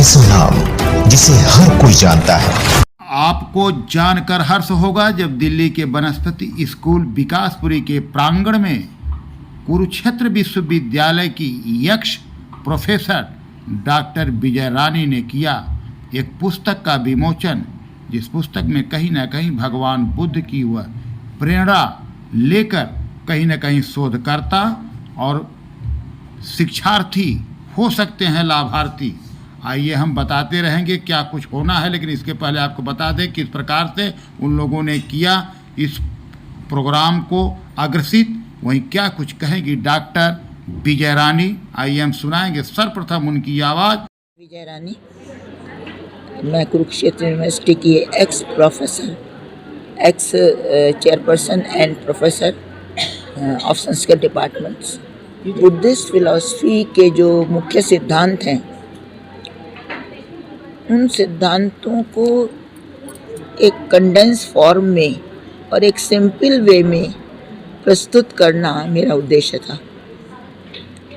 ऐसा नाम जिसे हर कोई जानता है। आपको जानकर हर्ष होगा जब दिल्ली के बनस्पति स्कूल विकासपुरी के प्रांगण में कुरुक्षेत्र विश्वविद्यालय की यक्ष प्रोफेसर डॉक्टर विजय रानी ने किया एक पुस्तक का विमोचन, जिस पुस्तक में कहीं ना कहीं भगवान बुद्ध की वह प्रेरणा लेकर कहीं ना कहीं शोधकर्ता और शिक्षार्थी हो सकते हैं लाभार्थी। आइए हम बताते रहेंगे क्या कुछ होना है, लेकिन इसके पहले आपको बता दें किस प्रकार से उन लोगों ने किया इस प्रोग्राम को अग्रसित। वहीं क्या कुछ कहेंगी डॉक्टर विजय रानी, आइए हम सुनाएंगे सर्वप्रथम उनकी आवाज़। विजय रानी, मैं कुरुक्षेत्र यूनिवर्सिटी की x professor, x chairperson and professor of Sanskrit departments. Buddhist philosophy के जो मुख्य सिद्धांत हैं, उन सिद्धांतों को एक कंडेंस फॉर्म में और एक सिंपल वे में प्रस्तुत करना मेरा उद्देश्य था,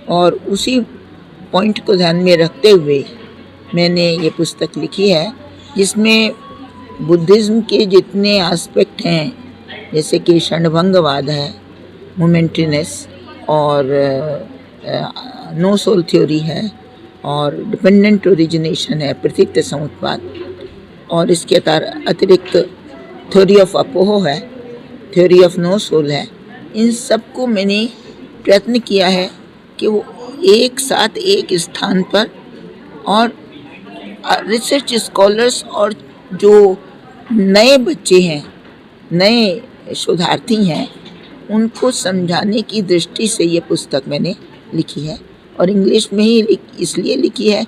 और उसी पॉइंट को ध्यान में रखते हुए मैंने ये पुस्तक लिखी है, जिसमें बुद्धिज़्म के जितने एस्पेक्ट हैं, जैसे कि क्षणभंगवाद है, मोमेंटरीनेस और नो सोल थ्योरी है, और डिपेंडेंट ओरिजिनेशन है, प्रतीक्त समुत्पाद, और इसके अतिरिक्त थ्योरी ऑफ अपोह है, थ्योरी ऑफ नो सोल है। इन सब को मैंने प्रयत्न किया है कि वो एक साथ एक स्थान पर, और रिसर्च स्कॉलर्स और जो नए बच्चे हैं, नए शोधार्थी हैं, उनको समझाने की दृष्टि से ये पुस्तक मैंने लिखी है। और इंग्लिश में ही इसलिए लिखी है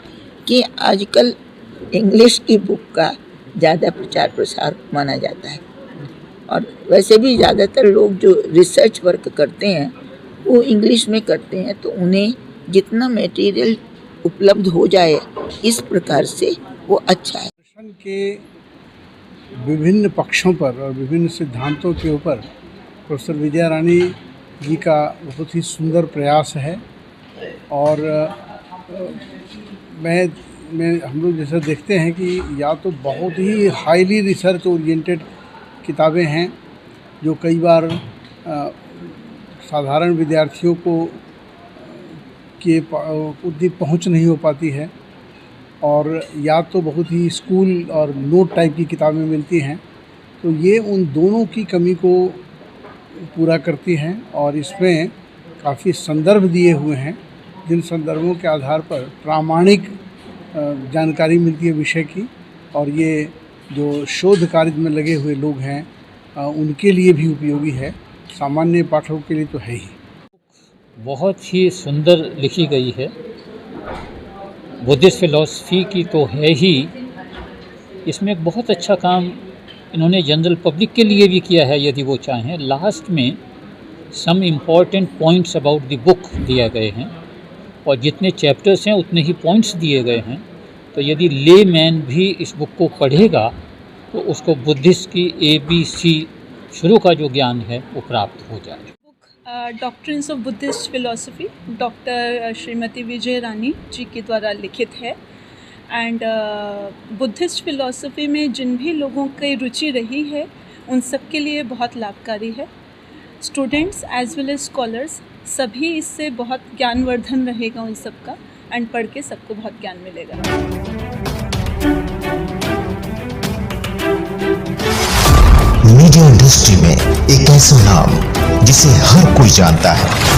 कि आजकल इंग्लिश की बुक का ज़्यादा प्रचार प्रसार माना जाता है, और वैसे भी ज़्यादातर लोग जो रिसर्च वर्क करते हैं वो इंग्लिश में करते हैं, तो उन्हें जितना मटेरियल उपलब्ध हो जाए इस प्रकार से वो अच्छा है। दर्शन के विभिन्न पक्षों पर और विभिन्न सिद्धांतों के ऊपर प्रोफेसर विजय रानी जी का बहुत ही सुंदर प्रयास है, और हम लोग जैसा देखते हैं कि या तो बहुत ही हाईली रिसर्च ओरिएंटेड किताबें हैं जो कई बार साधारण विद्यार्थियों को के उतनी पहुंच नहीं हो पाती है, और या तो बहुत ही स्कूल और नोट टाइप की किताबें मिलती हैं। तो ये उन दोनों की कमी को पूरा करती हैं, और इसमें काफ़ी संदर्भ दिए हुए हैं, जिन संदर्भों के आधार पर प्रामाणिक जानकारी मिलती है विषय की, और ये जो शोध कार्य में लगे हुए लोग हैं उनके लिए भी उपयोगी है, सामान्य पाठकों के लिए तो है ही। बहुत ही सुंदर लिखी गई है, बुद्धिस्ट फिलॉसफी की तो है ही, इसमें एक बहुत अच्छा काम इन्होंने जनरल पब्लिक के लिए भी किया है यदि वो चाहें। लास्ट में some important points about the book दिए गए हैं, और जितने चैप्टर्स हैं उतने ही पॉइंट्स दिए गए हैं। तो यदि ले मैन भी इस बुक को पढ़ेगा तो उसको बुद्धिस्ट की ABC शुरू का जो ज्ञान है वो प्राप्त हो जाए। Doctrines of Buddhist philosophy doctor Shrimati Vijay Rani ji के द्वारा लिखित है। एंड बुद्धिस्ट फिलॉसफी में जिन भी लोगों की रुचि रही है उन सब के लिए बहुत लाभकारी है। Students as well as scholars सभी इससे बहुत ज्ञानवर्धन रहेगा उन सब का, एंड पढ़ के सबको बहुत ज्ञान मिलेगा। मीडिया इंडस्ट्री में एक ऐसा नाम जिसे हर कोई जानता है।